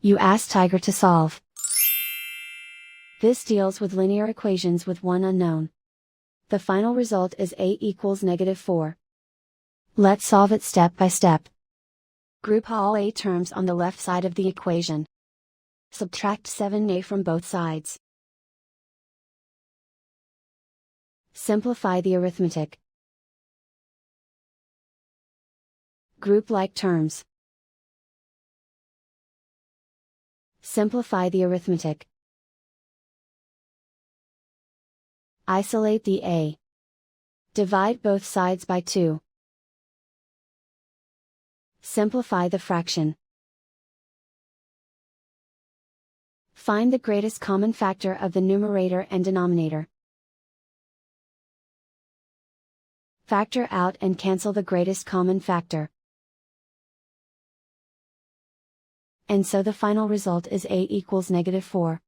You ask Tiger to solve. This deals with linear equations with one unknown. The final result is a equals -4. Let's solve it step by step. Group all a terms on the left side of the equation. Subtract 7a from both sides. Simplify the arithmetic. Group like terms. Simplify the arithmetic. Isolate the a. Divide both sides by 2. Simplify the fraction. Find the greatest common factor of the numerator and denominator. Factor out and cancel the greatest common factor. And so the final result is a equals -4.